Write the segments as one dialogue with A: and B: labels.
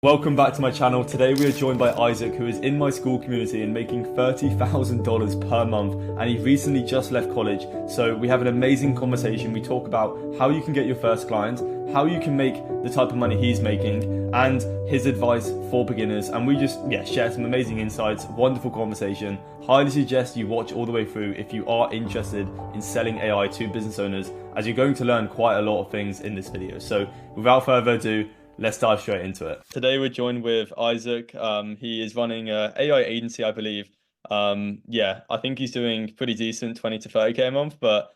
A: Welcome back to my channel. Today we are joined by Isaac, who is in my school community and making $30,000 per month, and he recently just left college. So we have an amazing conversation. We talk about how you can get your first client, how you can make the type of money he's making, and his advice for beginners. And we just share some amazing insights. Wonderful conversation. Highly suggest you watch all the way through if you are interested in selling AI to business owners, as you're going to learn quite a lot of things in this video. So without further ado, let's dive straight into it. Today we're joined with Isaac. He is running a AI agency, I believe. I think he's doing pretty decent, 20 to 30K a month. But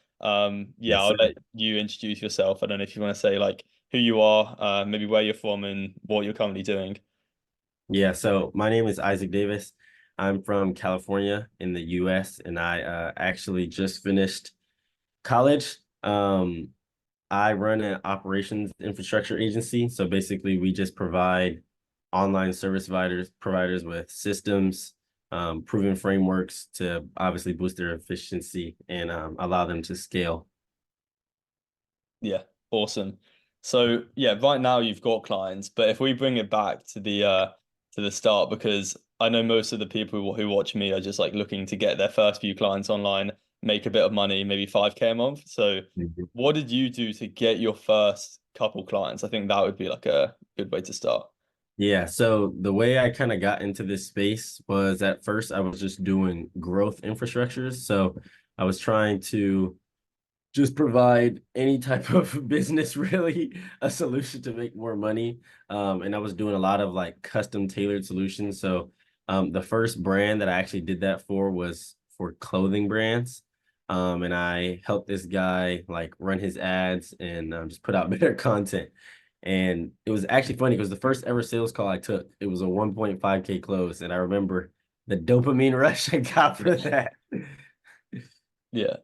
B: Yes,
A: I'll
B: sir.
A: let you introduce yourself. I don't know if you want to say like who you are, maybe where you're from and what you're currently doing.
B: Yeah, so my name is Isaac Davis. I'm from California in the US, and I actually just finished college. I run an operations infrastructure agency. So basically, we just provide online service providers with systems, proven frameworks to obviously boost their efficiency and allow them to scale.
A: Yeah, awesome. So yeah, right now you've got clients, but if we bring it back to the start, because I know most of the people who watch me are just like looking to get their first few clients online, make a bit of money, maybe 5K a month. So
B: Mhm.
A: what did you do to get your first couple clients? I think that would be like a good way to start.
B: Yeah, so the way I kind of got into this space was at first I was just doing growth infrastructures. So I was trying to just provide any type of business really a solution to make more money. And I was doing a lot of like custom tailored solutions. So the first brand that I actually did that for was for clothing brands. And I helped this guy like run his ads and just put out better content. And it was actually funny because the first ever sales call I took, it was a 1.5K close. And I remember the dopamine rush I got for that.
A: Yeah.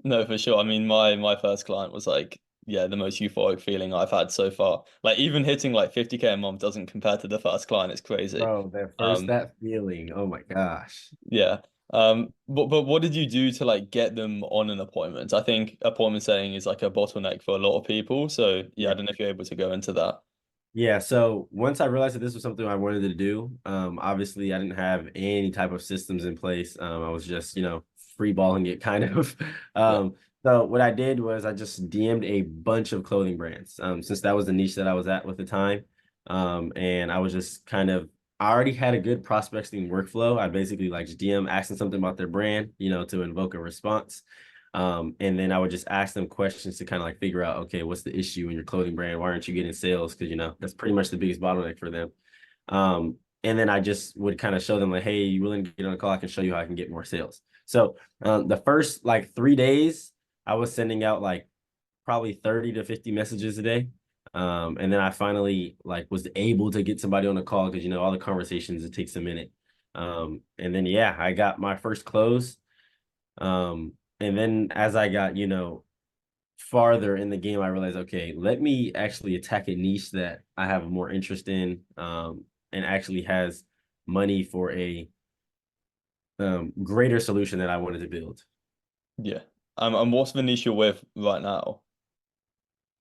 A: No, for sure. I mean, my first client was like, yeah, the most euphoric feeling I've had so far. Like even hitting like 50K a month doesn't compare to the first client. It's crazy.
B: Bro,
A: Um,
B: that feeling. Oh my gosh.
A: yeah. But what did you do to like get them on an appointment? I think appointment setting is like a bottleneck for a lot of people. So yeah, I
B: Yeah.
A: don't know if you're able to go into that.
B: Yeah, so once I realized that this was something I wanted to do, obviously I didn't have any type of systems in place. I was just, free balling it kind of.
A: Yeah.
B: So what I did was I just DM'd a bunch of clothing brands, since that was the niche that I was at with the time. And I was just I already had a good prospecting workflow. I basically like just DM asking something about their brand, to invoke a response. And then I would just ask them questions to kind of like figure out, okay, what's the issue in your clothing brand? Why aren't you getting sales? Because that's pretty much the biggest bottleneck for them. And then I just would kind of show them like, hey, you willing to get on a call? I can show you how I can get more sales. So the first like 3 days, I was sending out like probably 30 to 50 messages a day. And then I finally like was able to get somebody on a call because all the conversations, it takes a minute. And then yeah, I got my first close. And then as I got, farther in the game, I realized, okay, let me actually attack a niche that I have more interest in, and actually has money for a greater solution that I wanted to build.
A: Yeah. And what's the niche you're with right now?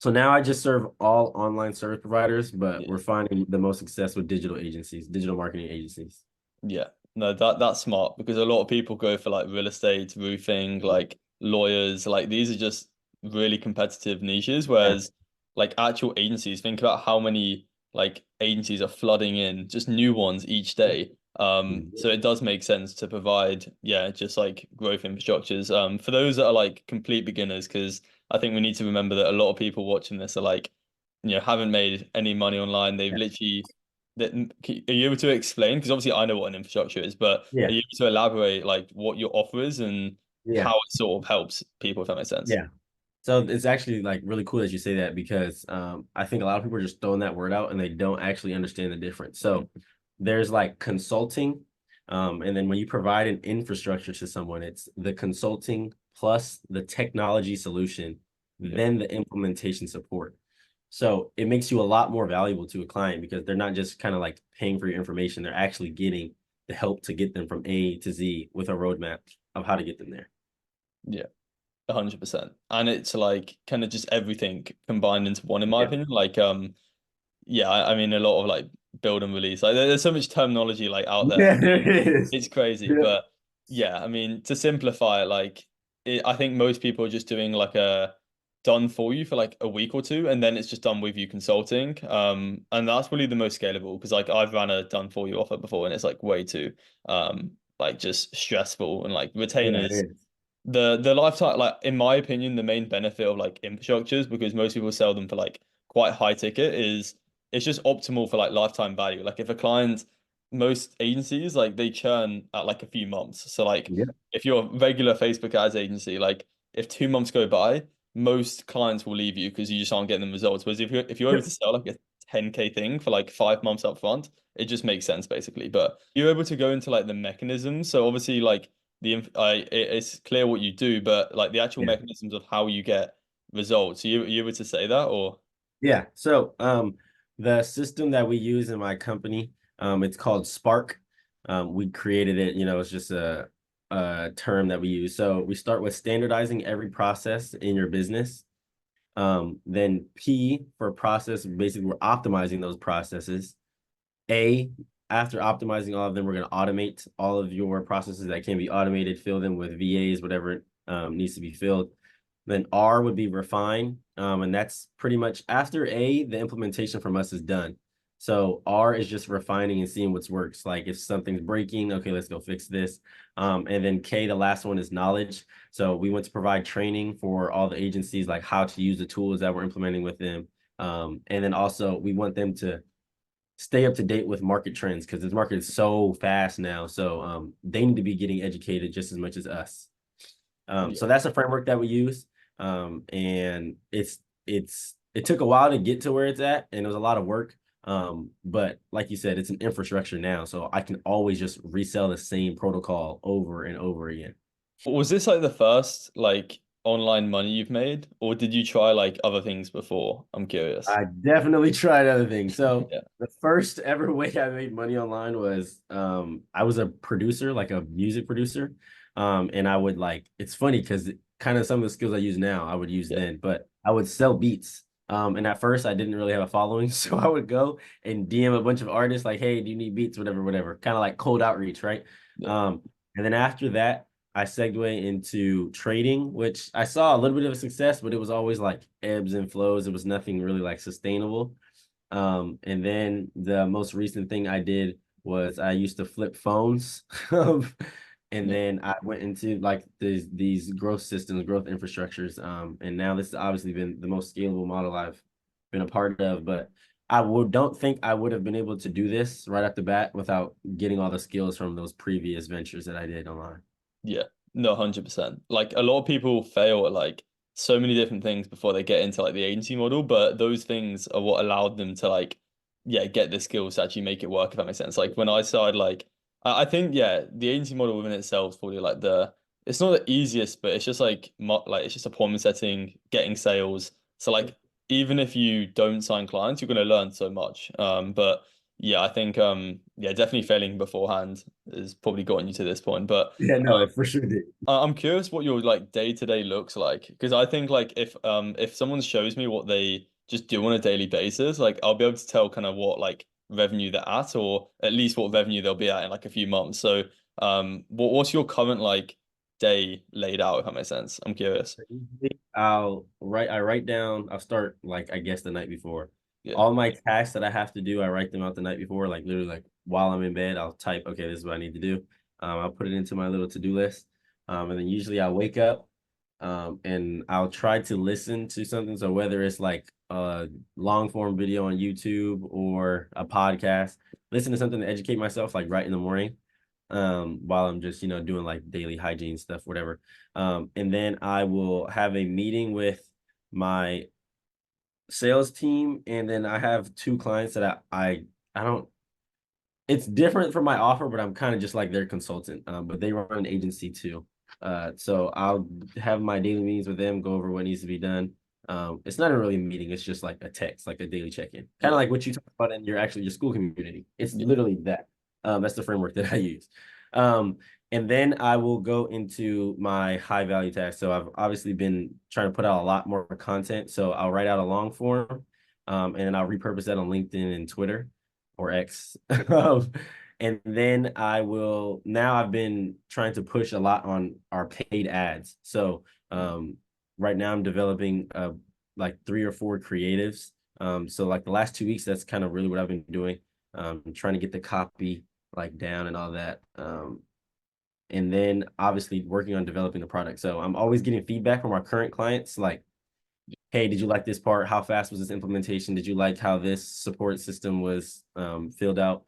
B: So now I just serve all online service providers, but
A: Yeah.
B: we're finding the most success with digital agencies, digital marketing agencies.
A: Yeah. No, that's smart because a lot of people go for like real estate, roofing, like lawyers, like these are just really competitive niches,
B: Yeah.
A: whereas like actual agencies, think about how many like agencies are flooding in, just new ones each day. So
B: Mhm.
A: it does make sense to provide, yeah, just like growth infrastructures. For those that are like complete beginners, because I think we need to remember that a lot of people watching this are like, haven't made any money online. They've
B: Yeah.
A: literally that are you able to explain? Because obviously I know what an infrastructure is, but are
B: Yeah.
A: you able to elaborate like what your offer is and
B: Yeah.
A: how it sort of helps people, if that makes sense?
B: Yeah. So it's actually like really cool that you say that because I think a lot of people are just throwing that word out and they don't actually understand the difference. So there's like consulting, and then when you provide an infrastructure to someone, it's the consulting plus the technology solution,
A: Yeah,
B: then the implementation support. So it makes you a lot more valuable to a client because they're not just kind of like paying for your information, they're actually getting the help to get them from A to Z with a roadmap of how to get them there.
A: yeah, 100%. And it's like kind of just everything combined into one, in my
B: Yeah.
A: opinion. Like, yeah, I mean, a lot of like build and release. Like there's so much terminology like out there.
B: Yeah, there is.
A: It's crazy,
B: Yeah.
A: but yeah, I mean, to simplify it, I think most people are just doing like a done for you for like a week or two, and then it's just done with you consulting. And that's really the most scalable because like I've ran a done for you offer before, and it's like way too like just stressful and like
B: Yeah, it
A: retainers.
B: is.
A: The lifetime, like in my opinion, the main benefit of like infrastructures, because most people sell them for like quite high ticket, is it's just optimal for like lifetime value. Like if a client, most agencies like they churn at like a few months. So like
B: Yeah.
A: if you're a regular Facebook ads agency, like if 2 months go by, most clients will leave you because you just aren't getting the results. Whereas if you're able to sell like a 10K thing for like 5 months up front, it just makes sense basically. But you're able to go into like the mechanisms. So obviously like it's clear what you do, but like the actual
B: Yeah.
A: mechanisms of how you get results. You able to say that or
B: Yeah. So the system that we use in my company, it's called Spark. We created it, it's just a term that we use. So we start with standardizing every process in your business. Then P for process, basically we're optimizing those processes. A, after optimizing all of them, we're going to automate all of your processes that can be automated, fill them with VAs, whatever needs to be filled. Then R would be refine. And that's pretty much after A, the implementation from us is done. So R is just refining and seeing what works. Like if something's breaking, okay, let's go fix this. And then K, the last one is knowledge. So we want to provide training for all the agencies, like how to use the tools that we're implementing with them. And then also we want them to stay up to date with market trends because this market is so fast now. So they need to be getting educated just as much as us.
A: yeah.
B: So that's a framework that we use. And it took a while to get to where it's at, and it was a lot of work. But like you said, it's an infrastructure now, so I can always just resell the same protocol over and over again.
A: Was this like the first like online money you've made, or did you try like other things before? I'm curious.
B: I definitely tried other things. So
A: Yeah.
B: the first ever way I made money online was I was a producer, like a music producer. And I would like it's funny because kind of some of the skills I use now I would use
A: Yeah.
B: then, but I would sell beats. And at first I didn't really have a following, so I would go and DM a bunch of artists like, hey, do you need beats? Whatever, whatever. Kind of like cold outreach, right?
A: Yeah.
B: And then after that, I segue into trading, which I saw a little bit of a success, but it was always like ebbs and flows. It was nothing really like sustainable. And then the most recent thing I did was I used to flip phones. And
A: Yeah.
B: then I went into like these growth systems, growth infrastructures. And now this has obviously been the most scalable model I've been a part of. But don't think I would have been able to do this right off the bat without getting all the skills from those previous ventures that I did online.
A: Yeah, no, 100%. Like a lot of people fail at like so many different things before they get into like the agency model, but those things are what allowed them to like, yeah, get the skills to actually make it work, if that makes sense. Like when I started, like, I think, yeah, the agency model within itself is probably like it's not the easiest, but it's just like, like it's just appointment setting, getting sales. So like, even if you don't sign clients, you're going to learn so much. But yeah, I think, yeah, definitely failing beforehand has probably gotten you to this point, but.
B: Yeah, no, it for sure did.
A: I'm curious what your like day to day looks like because I think like if someone shows me what they just do on a daily basis, like I'll be able to tell kind of what like revenue they're at or at least what revenue they'll be at in like a few months. So what's your current like day laid out if that makes sense? I'm curious.
B: Usually I write down, I'll start like I guess the night before.
A: Yeah.
B: All my tasks that I have to do, I write them out the night before, like literally like while I'm in bed, I'll type, okay, this is what I need to do. I'll put it into my little to-do list. And then usually I wake up and I'll try to listen to something. So whether it's like a long form video on YouTube or a podcast, listen to something to educate myself, like right in the morning, while I'm just, doing like daily hygiene stuff, whatever. And then I will have a meeting with my sales team, and then I have two clients that I don't. It's different from my offer, but I'm kind of just like their consultant. But they run an agency too. So I'll have my daily meetings with them, go over what needs to be done. It's not a really meeting, it's just like a text, like a daily check-in. Kind of
A: Yeah.
B: like what you talk about in your school community. It's
A: Yeah.
B: literally that. That's the framework that I use. Um, and then I will go into my high value tasks. So I've obviously been trying to put out a lot more content. So I'll write out a long form, and then I'll repurpose that on LinkedIn and Twitter or X. Um, and then now I've been trying to push a lot on our paid ads. So right now I'm developing like 3 or 4 creatives. So like the last 2 weeks, that's kind of really what I've been doing. Trying to get the copy like down and all that. And then obviously working on developing the product. So I'm always getting feedback from our current clients, like, hey, did you like this part? How fast was this implementation? Did you like how this support system was filled out?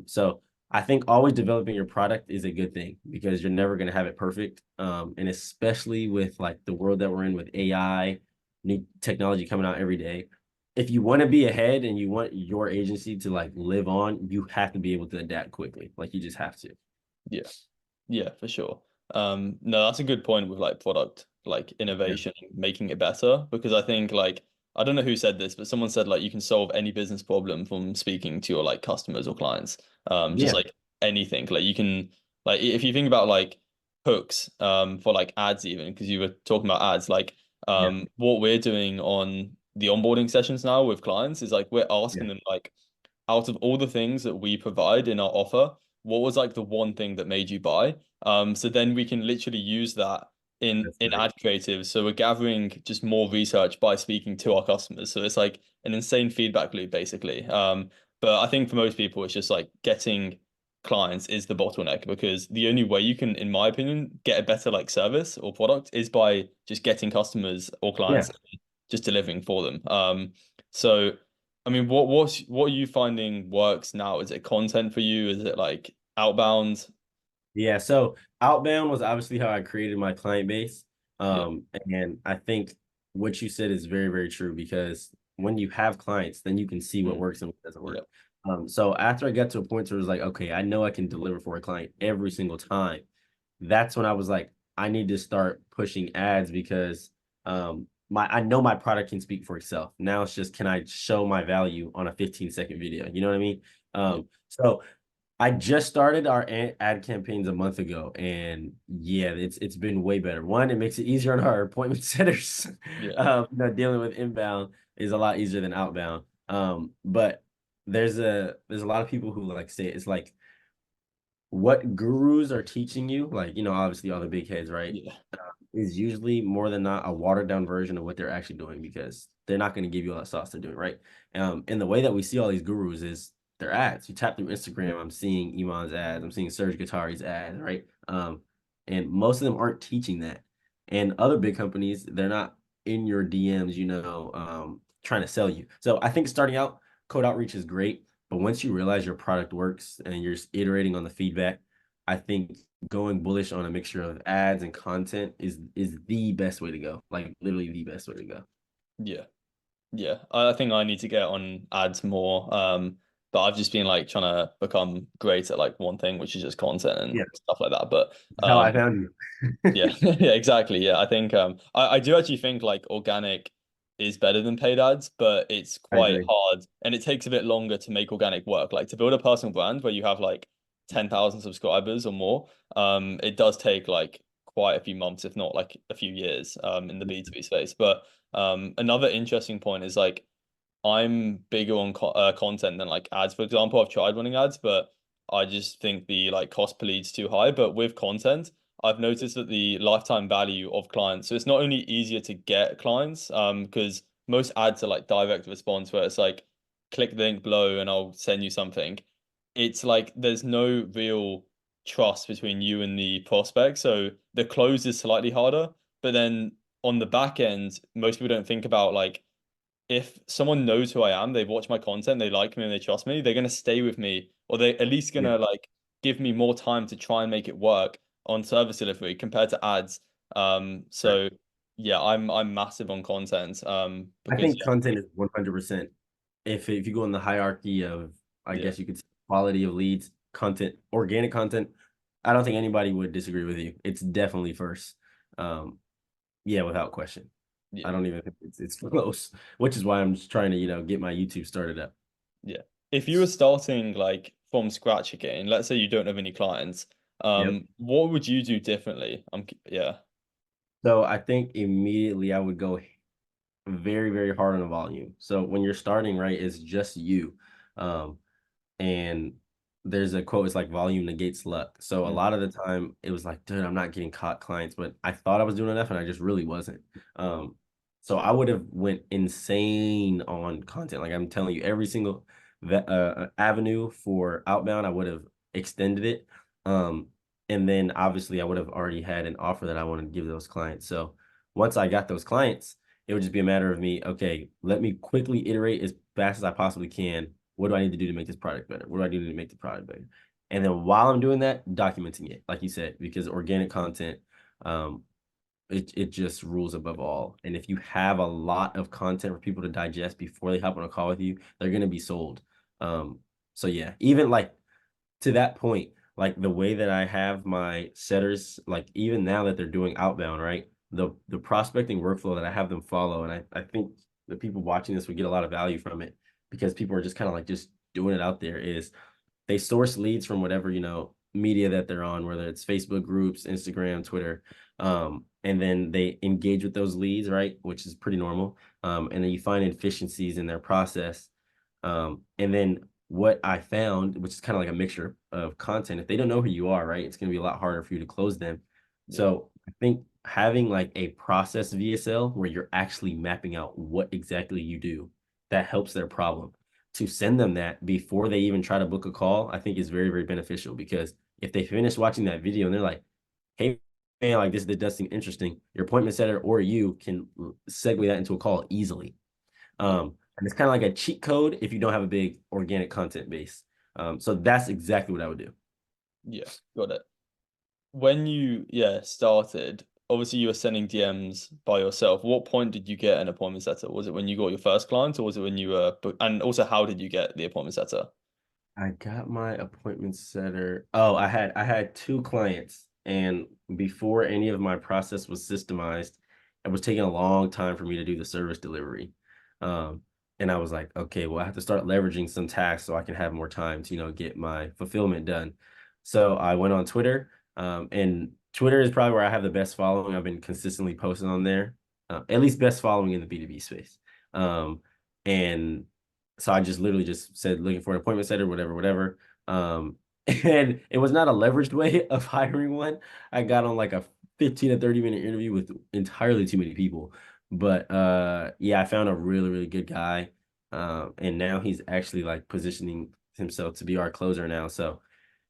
B: So I think always developing your product is a good thing because you're never going to have it perfect. And especially with like the world that we're in with AI, new technology coming out every day. If you want to be ahead and you want your agency to like live on, you have to be able to adapt quickly. Like you just have to.
A: Yeah. Yeah, for sure. No, that's a good point with like product, like
B: Yeah.
A: innovation, making it better. Because I think like I don't know who said this, but someone said like you can solve any business problem from speaking to your like customers or clients. Just
B: Yeah.
A: like anything. Like you can like if you think about like hooks, for like ads even, because you were talking about ads, like
B: Yeah.
A: what we're doing on the onboarding sessions now with clients is like we're
B: Yeah.
A: asking them like out of all the things that we provide in our offer, what was like the one thing that made you buy? So then we can literally use that
B: That's
A: in
B: great.
A: ad creative. So we're gathering just more research by speaking to our customers. So it's like an insane feedback loop, basically. But I think for most people, it's just like getting clients is the bottleneck because the only way you can, in my opinion, get a better like service or product is by just getting customers or
B: Yeah.
A: clients, just delivering for them. So I mean, what are you finding works now? Is it content for you? Is it like outbound?
B: Yeah, so outbound was obviously how I created my client base.
A: Yeah.
B: And I think what you said is very, very true because when you have clients, then you can see what
A: Mm.
B: works and what doesn't work.
A: Yeah.
B: So after I got to a point where it was like, okay, I know I can deliver for a client every single time. That's when I was like, I need to start pushing ads because I know my product can speak for itself. Now it's just can I show my value on a 15-second video? You know what I mean?
A: Yeah.
B: So I just started our ad campaigns a month ago, and yeah, it's been way better. One, it makes it easier on our appointment setters.
A: Yeah.
B: Dealing with inbound is a lot easier than outbound. But there's a lot of people who like say it's like what gurus are teaching you, like obviously all the big heads, right?
A: Yeah.
B: Is usually more than not a watered down version of what they're actually doing because they're not going to give you all that sauce they're doing, right? And the way that we see all these gurus is their ads. You tap through Instagram, I'm seeing Iman's ads, I'm seeing Serge Guattari's ads, right? And most of them aren't teaching that. And other big companies, they're not in your DMs, trying to sell you. So I think starting out, code outreach is great, but once you realize your product works and you're just iterating on the feedback, I think going bullish on a mixture of ads and content is the best way to go. Like literally the best way to go.
A: Yeah. Yeah. I think I need to get on ads more. But I've just been like trying to become great at like one thing, which is just content
B: Yeah,
A: and stuff like that. But
B: that's how I found you.
A: yeah, yeah, exactly. Yeah, I think I do actually think like organic is better than paid ads, but it's
B: I
A: quite
B: agree.
A: hard and it takes a bit longer to make organic work. Like to build a personal brand where you have like 10,000 subscribers or more, it does take like quite a few months, if not like a few years, in the B2B space. But another interesting point is like I'm bigger on content than like ads. For example, I've tried running ads, but I just think the like cost per lead's too high. But with content, I've noticed that the lifetime value of clients, so it's not only easier to get clients, because most ads are like direct response where it's like click the link below and I'll send you something. It's like there's no real trust between you and the prospect. So the close is slightly harder, but then on the back end, most people don't think about like if someone knows who I am, they've watched my content, they like me and they trust me, they're gonna stay with me, or they at least
B: Yeah.
A: gonna like give me more time to try and make it work on service delivery compared to ads.
B: Right.
A: So yeah, I'm massive on content.
B: I
A: Because
B: think content is 100%. If you go in the hierarchy of, I
A: yeah,
B: guess you could say quality of leads, content, organic content, I don't think anybody would disagree with you. It's definitely first. Um, yeah, without question. I
A: yeah,
B: don't even think it's close, which is why I'm just trying to, get my YouTube started up.
A: yeah. If you were starting like from scratch again, let's say you don't have any clients,
B: Yep.
A: what would you do differently? Yeah,
B: So I think immediately I would go very, very hard on the volume. So when you're starting, right, it's just you. Um, And there's a quote, it's like volume negates luck. So a
A: Mm.
B: lot of the time it was like, dude, I'm not getting caught clients, but I thought I was doing enough and I just really wasn't. Um, so I would have went insane on content. Like I'm telling you, every single avenue for outbound, I would have extended it. Um, and then obviously I would have already had an offer that I wanted to give those clients. So once I got those clients, it would just be a matter of me, okay, let me quickly iterate as fast as I possibly can. What do I need to do to make this product better? What do I do to make the product better? And then while I'm doing that, documenting it, like you said, because organic content, um, it just rules above all. And if you have a lot of content for people to digest before they hop on a call with you, they're gonna be sold. Um, so yeah, even like to that point, like the way that I have my setters, like even now that they're doing outbound, right? The prospecting workflow that I have them follow, and I think the people watching this would get a lot of value from it because people are just kind of like just doing it out there is they source leads from whatever, media that they're on, whether it's Facebook groups, Instagram, Twitter. And then they engage with those leads, right? Which is pretty normal. And then you find efficiencies in their process. And then what I found, which is kind of like a mixture of content, if they don't know who you are, right, it's going to be a lot harder for you to close them.
A: Yeah.
B: So I think having like a process VSL where you're actually mapping out what exactly you do, that helps their problem. To send them that before they even try to book a call, I think is very, very beneficial because if they finish watching that video and they're like, hey, man, like this does seem interesting, your appointment setter or you can segue that into a call easily.
A: Yeah.
B: And it's kind of like a cheat code if you don't have a big organic content base. So that's exactly what I would do.
A: Yeah. Got it. When you started, obviously you were sending DMs by yourself. What point did you get an appointment setter? Was it when you got your first client, or was it when you were? And also, how did you get the appointment setter?
B: I got my appointment setter. Oh, I had two clients, and before any of my process was systemized, it was taking a long time for me to do the service delivery. Um, and I was like, okay, well, I have to start leveraging some tasks so I can have more time to, get my fulfillment done. So I went on Twitter, and Twitter is probably where I have the best following. I've been consistently posting on there, at least best following in the B2B space. And so I just literally just said looking for an appointment setter, whatever, whatever. And it was not a leveraged way of hiring one. I got on like a 15 to 30-minute interview with entirely too many people. But yeah, I found a really, really good guy. And now he's actually like positioning himself to be our closer now. So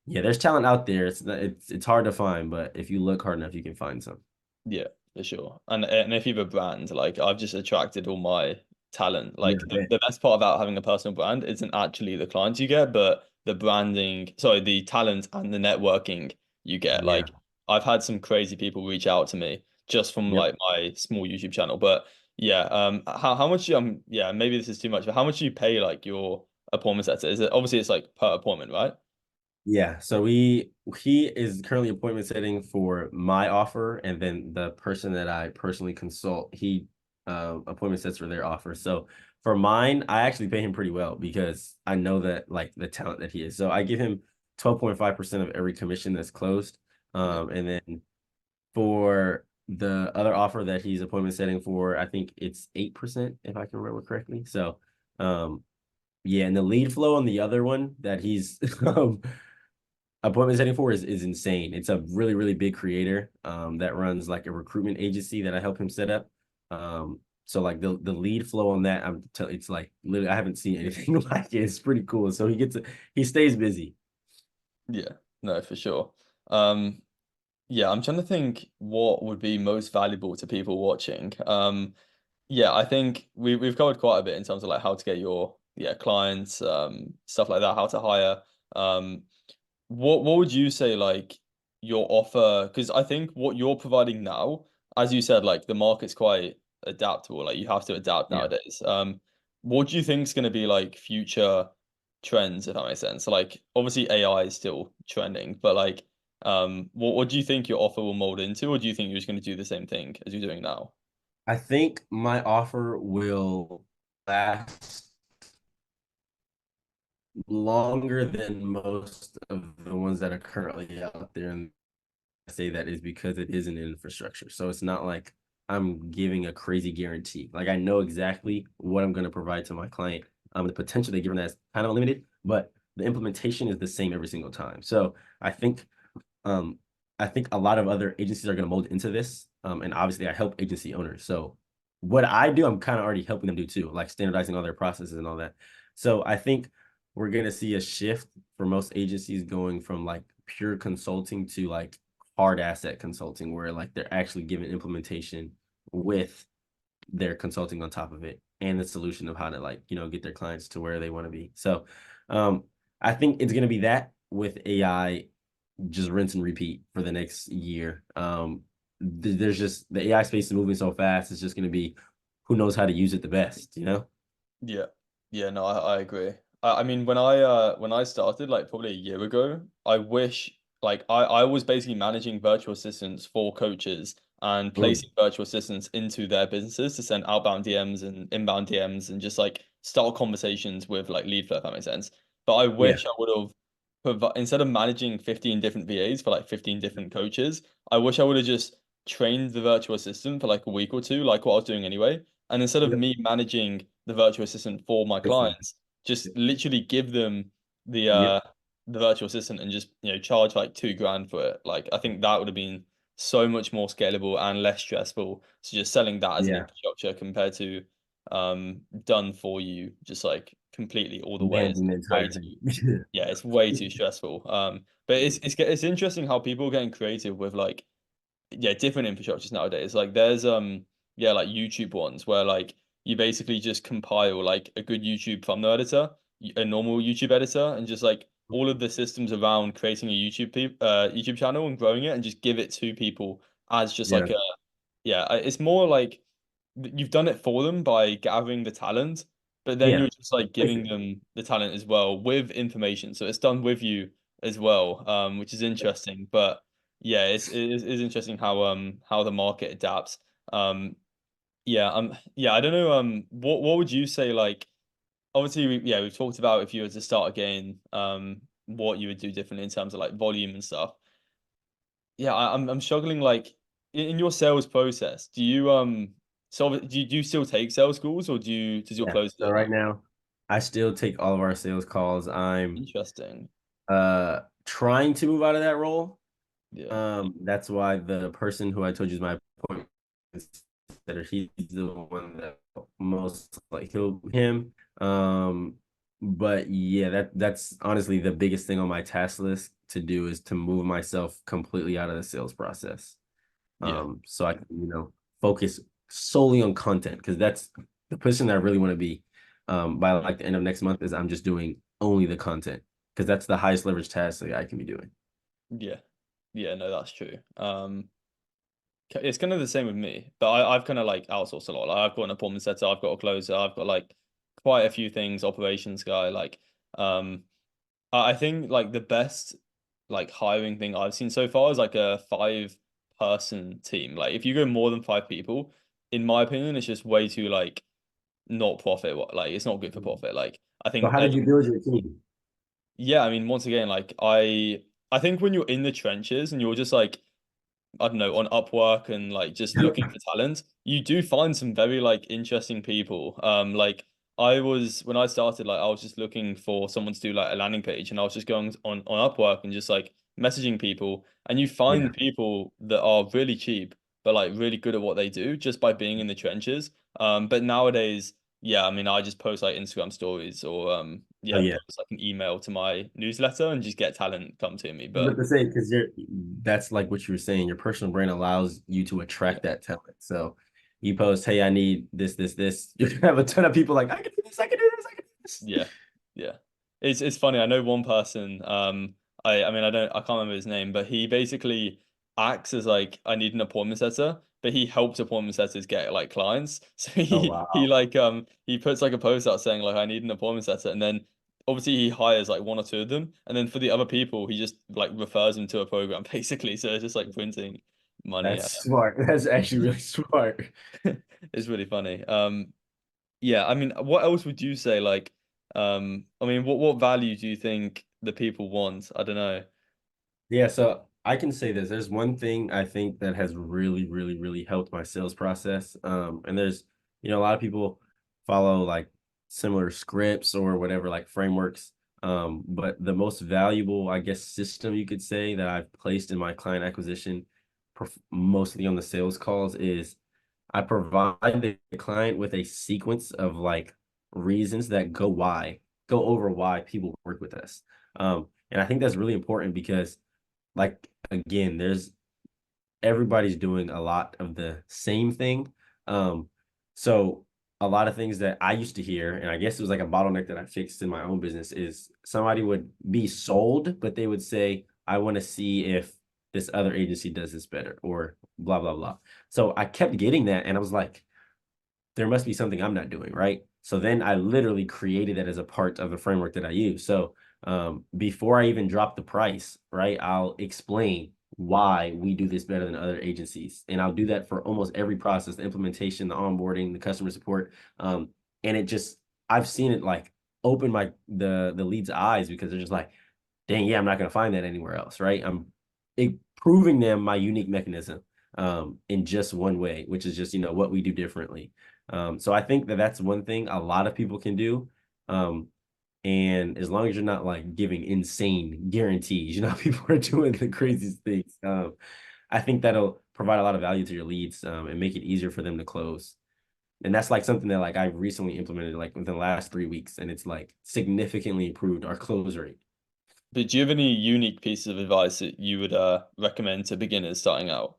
B: yeah, there's talent out there. It's hard to find, but if you look hard enough, you can find some.
A: Yeah, for sure. And if you've a brand, like I've just attracted all my talent.
B: Yeah,
A: Like the best part about having a personal brand isn't actually the clients you get, but the branding, sorry, the talent and the networking you get.
B: yeah.
A: Like I've had some crazy people reach out to me just from
B: Yep.
A: like my small YouTube channel. But yeah, how much yeah, maybe this is too much, but how much do you pay like your appointment setter? Is it obviously it's like per appointment, right?
B: Yeah, so he is currently appointment setting for my offer, and then the person that I personally consult, he appointment sets for their offer. So for mine, I actually pay him pretty well because I know that like the talent that he is. So I give him 12.5% of every commission that's closed.
A: Yeah.
B: And then for the other offer that he's appointment setting for, I think it's 8%, if I can remember correctly. So yeah, and the lead flow on the other one that he's appointment setting for is insane. It's a really, really big creator that runs like a recruitment agency that I help him set up. So like the lead flow on that, it's like literally I haven't seen anything like it. It's pretty cool. So he stays busy.
A: Yeah, no, for sure. Um, Yeah, I'm trying to think what would be most valuable to people watching. Yeah, I think we've covered quite a bit in terms of like how to get your clients, stuff like that, how to hire. Um, what would you say like your offer? Because I think what you're providing now, as you said, like the market's quite adaptable. Like you have to adapt
B: Yeah.
A: nowadays. What do you think is going to be like future trends, if that makes sense? So, like obviously AI is still trending, but like what do you think your offer will mold into, or do you think you're just going to do the same thing as you're doing now?
B: I think my offer will last longer than most of the ones that are currently out there. And I say that is because it is an infrastructure. So it's not like I'm giving a crazy guarantee. Like I know exactly what I'm going to provide to my client. The potential they give them that is kind of limited, but the implementation is the same every single time. So um, I think a lot of other agencies are going to mold into this. And obviously, I help agency owners. So what I do, I'm kind of already helping them do too, like standardizing all their processes and all that. So I think we're going to see a shift for most agencies going from like pure consulting to like hard asset consulting, where like they're actually giving implementation with their consulting on top of it and the solution of how to like, get their clients to where they want to be. So um, I think it's going to be that with AI, just rinse and repeat for the next year. There's just the AI space is moving so fast. It's just going to be who knows how to use it the best, you know?
A: Yeah. Yeah, no, I agree. I mean when I started like probably a year ago, I wish like I was basically managing virtual assistants for coaches and
B: Mm,
A: placing virtual assistants into their businesses to send outbound DMs and inbound DMs and just like start conversations with like lead flow, if that makes sense. But I
B: yeah,
A: wish I would have instead of managing 15 different VAs for like 15 different coaches, I wish I would have just trained the virtual assistant for like a week or two, like what I was doing anyway. And instead of
B: yep,
A: me managing the virtual assistant for my
B: listen,
A: clients, just literally give them the
B: yep,
A: uh the virtual assistant and just charge like 2 grand for it. Like I think that would have been so much more scalable and less stressful. So just selling that as an
B: yeah,
A: infrastructure compared to done for you, just like completely all the way is
B: managing the
A: way
B: entire
A: too
B: thing.
A: yeah, it's way too stressful. But it's interesting how people are getting creative with like different infrastructures nowadays. Like there's like YouTube ones where like you basically just compile like a good YouTube thumbnail editor, a normal YouTube editor, and just like all of the systems around creating a YouTube channel and growing it, and just give it to people as just
B: Yeah,
A: like a it's more like you've done it for them by gathering the talent, but then
B: yeah,
A: you're just like giving them the talent as well with information. So it's done with you as well, which is interesting. But yeah, it's interesting how the market adapts. Um, I don't know. What would you say? Like, obviously, we've talked about if you were to start again, what you would do differently in terms of like volume and stuff. Yeah, I'm struggling like in your sales process. Do you still take sales calls or does your
B: yeah.
A: close do
B: So
A: it
B: right
A: now?
B: now, I still take all of our sales calls. I'm
A: Interesting.
B: trying to move out of that role.
A: Yeah.
B: That's why the person who I told you is my point that he's the one that most like him. But yeah, that's honestly the biggest thing on my task list to do is to move myself completely out of the sales process.
A: Yeah.
B: So I can, focus solely on content because that's the person that I really want to be. By like the end of next month is I'm just doing only the content because that's the highest leverage task that I can be doing.
A: Yeah. Yeah, no, that's true. It's kind of the same with me, but I've kind of like outsourced a lot. Like I've got an appointment setter, I've got a closer, I've got like quite a few things, operations guy. Like, um, I think like the best like hiring thing I've seen so far is like a 5-person team. Like if you go more than 5 people, in my opinion, it's just way too like not profit. Like it's not good for profit. Like I
B: So
A: think
B: how did you build your team?
A: yeah, I mean once again, like I think when you're in the trenches and you're just like I don't know, on Upwork and like just looking for talent, you do find some very like interesting people. Like I was when I started, like I was just looking for someone to do like a landing page, and I was just going on Upwork and just like messaging people, and you
B: Yeah.
A: find people that are really cheap but like really good at what they do just by being in the trenches. But nowadays, yeah, I mean, I just post like Instagram stories or
B: Oh yeah.
A: post like an email to my newsletter and just get talent come to me.
B: I was
A: But
B: about to say because that's like what you were saying. Your personal brand allows you to
A: yeah.
B: attract that talent. So you post, "Hey, I need this, this, this." You're gonna have a ton of people like, "I can do this, I can do this, I can do this."
A: Yeah, yeah. It's funny. I know one person. I mean I can't remember his name, but he basically acts as like I need an appointment setter, but he helps appointment setters get like clients. So
B: Oh
A: he
B: wow,
A: like he puts like a post out saying like I need an appointment setter, and then obviously he hires like one or two of them, and then for the other people he just like refers them to a program basically. So it's just like printing money.
B: that's smart. That's actually really smart.
A: It's really funny. Yeah, I mean, what else would you say? Like, I mean, what value do you think the people want? I don't know.
B: Yeah, so I can say this. There's one thing I think that has really, really, really helped my sales process. And there's, a lot of people follow like similar scripts or whatever, like frameworks. But the most valuable, I guess, system you could say that I've placed in my client acquisition, mostly on the sales calls, is I provide the client with a sequence of like reasons that go over why people work with us. And I think that's really important because, like, again, there's everybody's doing a lot of the same thing. So a lot of things that I used to hear, and I guess it was like a bottleneck that I fixed in my own business, is somebody would be sold, but they would say, I want to see if this other agency does this better, or blah, blah, blah. So I kept getting that, and I was like, there must be something I'm not doing, right? So then I literally created that as a part of the framework that I use. So before I even drop the price, right, I'll explain why we do this better than other agencies. And I'll do that for almost every process, the implementation, the onboarding, the customer support. And it just, I've seen it like open the lead's eyes, because they're just like, dang, yeah, I'm not going to find that anywhere else, right? I'm proving them my unique mechanism in just one way, which is just, what we do differently. So I think that that's one thing a lot of people can do. And as long as you're not like giving insane guarantees, people are doing the craziest things. I think that'll provide a lot of value to your leads, and make it easier for them to close. And that's like something that like I recently implemented like within the last 3 weeks, and it's like significantly improved our close rate.
A: But do you have any unique pieces of advice that you would recommend to beginners starting out?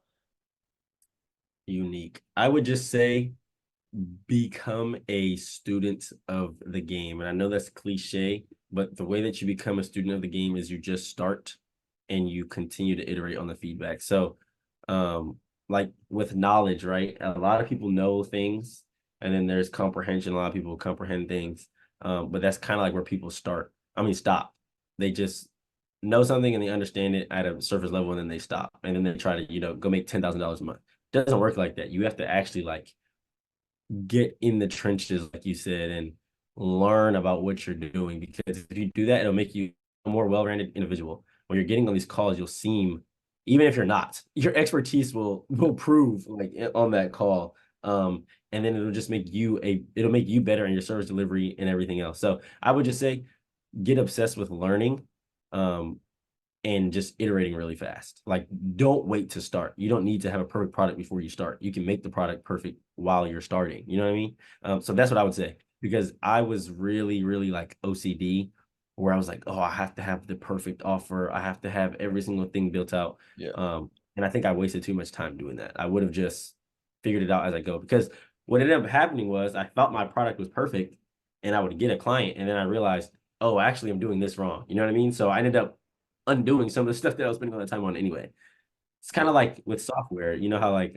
B: Unique. I would just say become a student of the game. And I know that's cliche, but the way that you become a student of the game is you just start and you continue to iterate on the feedback. So, like with knowledge, right? A lot of people know things, and then there's comprehension. A lot of people comprehend things, but that's kind of like where people stop. They just know something and they understand it at a surface level, and then they stop, and then they try to, go make $10,000 a month. It doesn't work like that. You have to actually like get in the trenches, like you said, and learn about what you're doing. Because if you do that, it'll make you a more well-rounded individual. When you're getting on these calls, you'll seem, even if you're not, your expertise will prove like on that call. And then it'll make you better in your service delivery and everything else. So I would just say get obsessed with learning. And just iterating really fast. Like, don't wait to start. You don't need to have a perfect product before you start. You can make the product perfect while you're starting. You know what I mean? So that's what I would say, because I was really, really like OCD, where I was like, oh, I have to have the perfect offer. I have to have every single thing built out.
A: Yeah.
B: And I think I wasted too much time doing that. I would have just figured it out as I go, because what ended up happening was I thought my product was perfect and I would get a client. And then I realized, oh, actually, I'm doing this wrong. You know what I mean? So I ended up undoing some of the stuff that I was spending all the time on anyway. It's kind of like with software, you know how like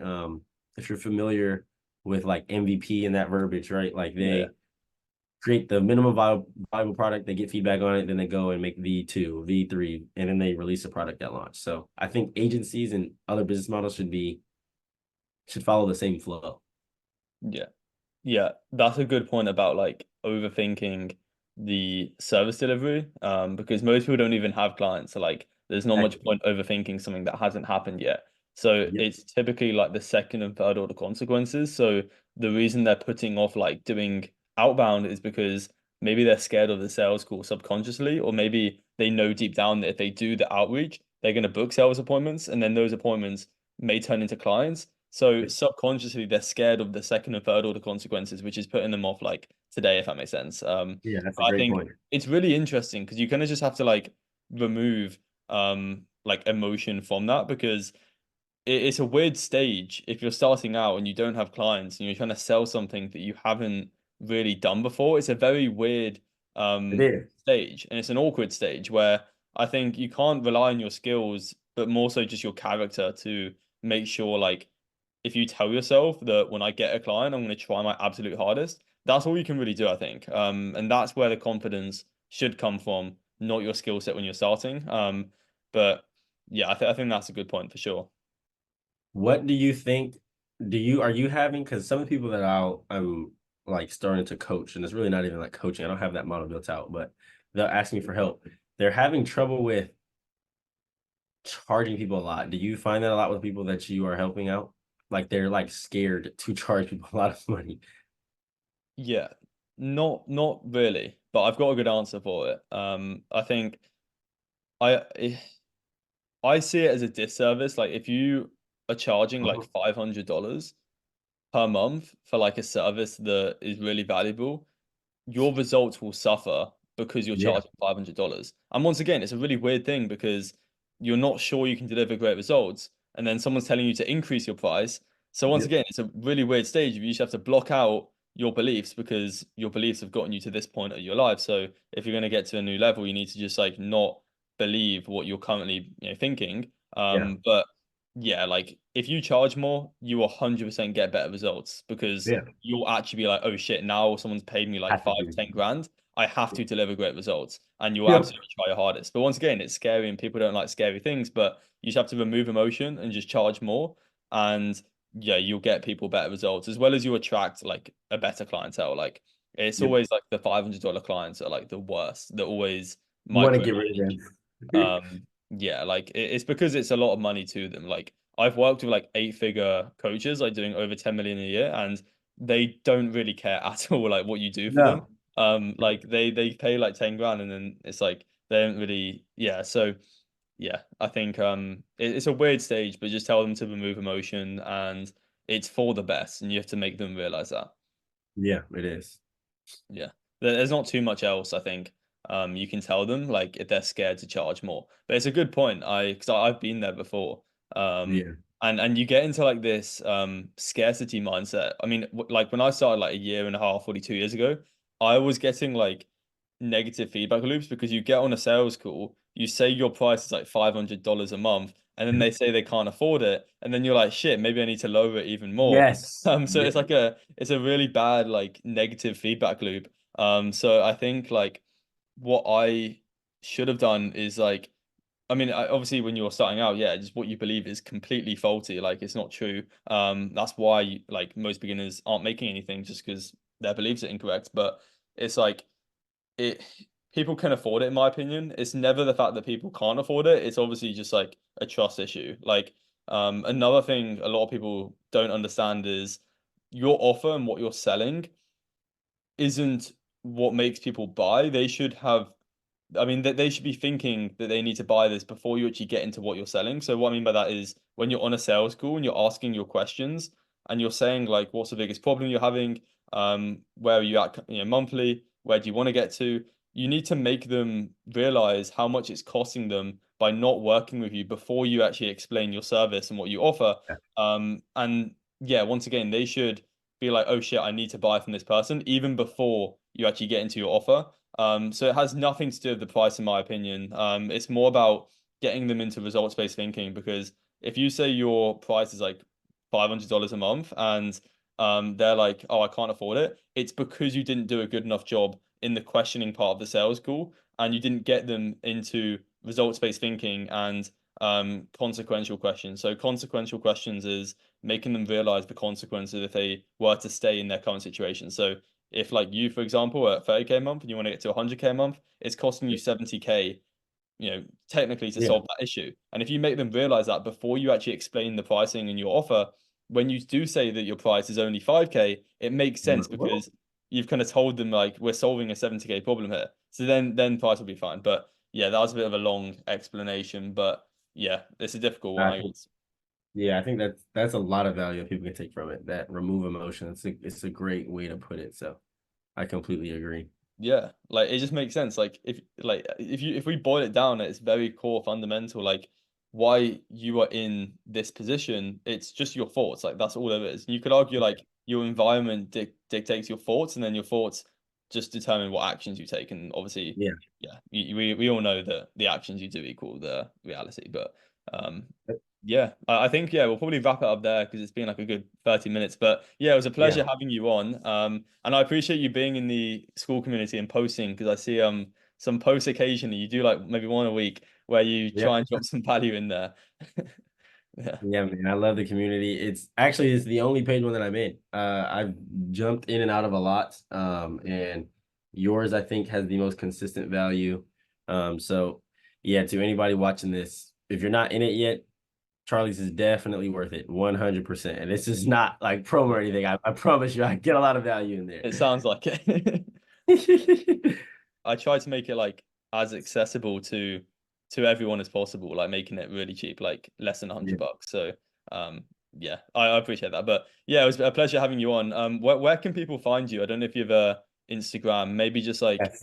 B: if you're familiar with like MVP and that verbiage, right? Like they create the minimum viable product, they get feedback on it, then they go and make V2, V3, and then they release a product at launch. So I think agencies and other business models should follow the same flow.
A: Yeah. Yeah, that's a good point about like overthinking the service delivery. Because most people don't even have clients, so like there's not much
B: Exactly.
A: point overthinking something that hasn't happened yet. So
B: Yep.
A: it's typically like the second and third order consequences. So the reason they're putting off like doing outbound is because maybe they're scared of the sales call subconsciously, or maybe they know deep down that if they do the outreach, they're going to book sales appointments, and then those appointments may turn into clients. So subconsciously, they're scared of the second and third order consequences, which is putting them off like today, if that makes sense.
B: Yeah, that's a
A: I
B: great
A: think
B: point.
A: it's really interesting because you kind of just have to like remove like emotion from that, because it's a weird stage if you're starting out and you don't have clients and you're trying to sell something that you haven't really done before. It's a very weird
B: It is.
A: stage, and it's an awkward stage where I think you can't rely on your skills, but more so just your character to make sure like if you tell yourself that when I get a client, I'm going to try my absolute hardest, that's all you can really do, I think. And that's where the confidence should come from, not your skill set when you're starting. But yeah, I think that's a good point for sure.
B: What do you think? Are you having, because some of the people that I'm like starting to coach, and it's really not even like coaching. I don't have that model built out, but they'll ask me for help. They're having trouble with charging people a lot. Do you find that a lot with people that you are helping out? Like they're like scared to charge people a lot of money.
A: Yeah, not really. but I've got a good answer for it. I think I I see it as a disservice. Like if you are charging like
B: Mhm.
A: $500 per month for like a service that is really valuable, your results will suffer because you're
B: Yeah,
A: charging $500. And once again, it's a really weird thing because you're not sure you can deliver great results, and then someone's telling you to increase your price. So once
B: yeah,
A: again, it's a really weird stage. You just have to block out your beliefs because your beliefs have gotten you to this point of your life. So if you're going to get to a new level, you need to just like not believe what you're currently, thinking.
B: yeah,
A: But yeah, like if you charge more, you 100% get better results because
B: yeah.
A: you'll actually be like, oh shit, now someone's paid me like
B: Have to
A: five,
B: do.
A: 10 grand. I have to deliver great results. And you'll
B: Yep.
A: absolutely try your hardest. But once again, it's scary and people don't like scary things, but you just have to remove emotion and just charge more. And yeah, you'll get people better results as well as you attract like a better clientele. Like it's
B: Yep.
A: always like the $500 clients are like the worst. They're always
B: You want to get rid of
A: micromanage.
B: them.
A: Yeah, like it's because it's a lot of money to them. Like I've worked with like 8-figure coaches, like doing over 10 million a year, and they don't really care at all like what you do for them.
B: No.
A: Like they pay like 10 grand and then it's like they don't really, yeah. So yeah, I think it's a weird stage, but just tell them to remove emotion and it's for the best, and you have to make them realize that.
B: Yeah, it is.
A: Yeah. There's not too much else, I think. You can tell them like if they're scared to charge more. But it's a good point. Because I've been there before. Um,
B: Yeah.
A: and you get into like this scarcity mindset. I mean, like when I started like a year and a half, 42 years ago, I was getting like negative feedback loops because you get on a sales call, you say your price is like $500 a month, and then they say they can't afford it, and then you're like, shit, maybe I need to lower it even more.
B: Yes.
A: So
B: Yeah.
A: it's a really bad like negative feedback loop. So I think like what I should have done is like, I mean, obviously when you're starting out, yeah, just what you believe is completely faulty. Like it's not true. That's why like most beginners aren't making anything just because their beliefs are incorrect. But it's like it people can afford it, in my opinion. It's never the fact that people can't afford it. It's obviously just like a trust issue. Like another thing a lot of people don't understand is your offer and what you're selling isn't what makes people buy. They should have, I mean, they should be thinking that they need to buy this before you actually get into what you're selling. So what I mean by that is when you're on a sales call and you're asking your questions and you're saying like, what's the biggest problem you're having? Where are you at, monthly? Where do you want to get to? You need to make them realize how much it's costing them by not working with you before you actually explain your service and what you offer. And yeah, once again, they should be like, oh shit, I need to buy from this person even before you actually get into your offer. So it has nothing to do with the price, in my opinion. It's more about getting them into results-based thinking because if you say your price is like $500 a month and they're like, oh, I can't afford it, it's because you didn't do a good enough job in the questioning part of the sales call and you didn't get them into results-based thinking and consequential questions. So consequential questions is making them realize the consequences if they were to stay in their current situation. So if like you, for example, are at 30K a month and you want to get to 100K a month, it's costing you 70K, technically to
B: Yeah.
A: solve that issue. And if you make them realize that before you actually explain the pricing and your offer, when you do say that your price is only 5K, it makes sense
B: Well,
A: because you've kind of told them like we're solving a 70K problem here. So then price will be fine. But yeah, that was a bit of a long explanation, but yeah, it's a difficult one,
B: I
A: I
B: think,
A: guess.
B: yeah, I think that's a lot of value that people can take from it. That remove emotion. It's a great way to put it. So I completely agree.
A: Yeah, like it just makes sense. If we boil it down at its very core fundamental, like why you are in this position, it's just your thoughts. Like that's all it is. You could argue like your environment dictates your thoughts, and then your thoughts just determine what actions you take. And obviously,
B: Yeah.
A: yeah, we all know that the actions you do equal the reality. But um, yeah, I think yeah, we'll probably wrap it up there because it's been like a good 30 minutes. But yeah, it was a
B: Yeah.
A: pleasure having you on. And I appreciate you being in the school community and posting because I see some posts occasionally. You do like maybe one a week where you
B: Yeah.
A: try and drop some value in there. Yeah.
B: Yeah, man. I love the community. It's the only page one that I'm in. I've jumped in and out of a lot. And yours I think has the most consistent value. So yeah, to anybody watching this, if you're not in it yet, Charlie's is definitely worth it, 100%. And this is not like promo or anything. I promise you, I get a lot of value in there.
A: It sounds like it. I try to make it like as accessible to everyone as possible, like making it really cheap, like less than
B: Yeah.
A: $100. So um yeah, I appreciate that. But yeah, it was a pleasure having you on. Where can people find you? I don't know if you have a Instagram, maybe just like
B: That's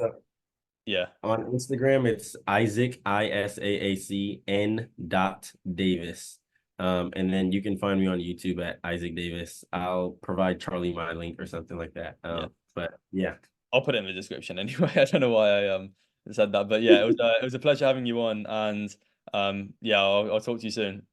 A: yeah.
B: on Instagram, it's Isaac, ISAAC N.Davis. And then you can find me on YouTube at Isaac Davis. I'll provide Charlie my link or something like that.
A: Yeah.
B: But yeah.
A: I'll put it in the description anyway. I don't know why I said that, but yeah, it was a pleasure having you on, and yeah, I'll talk to you soon.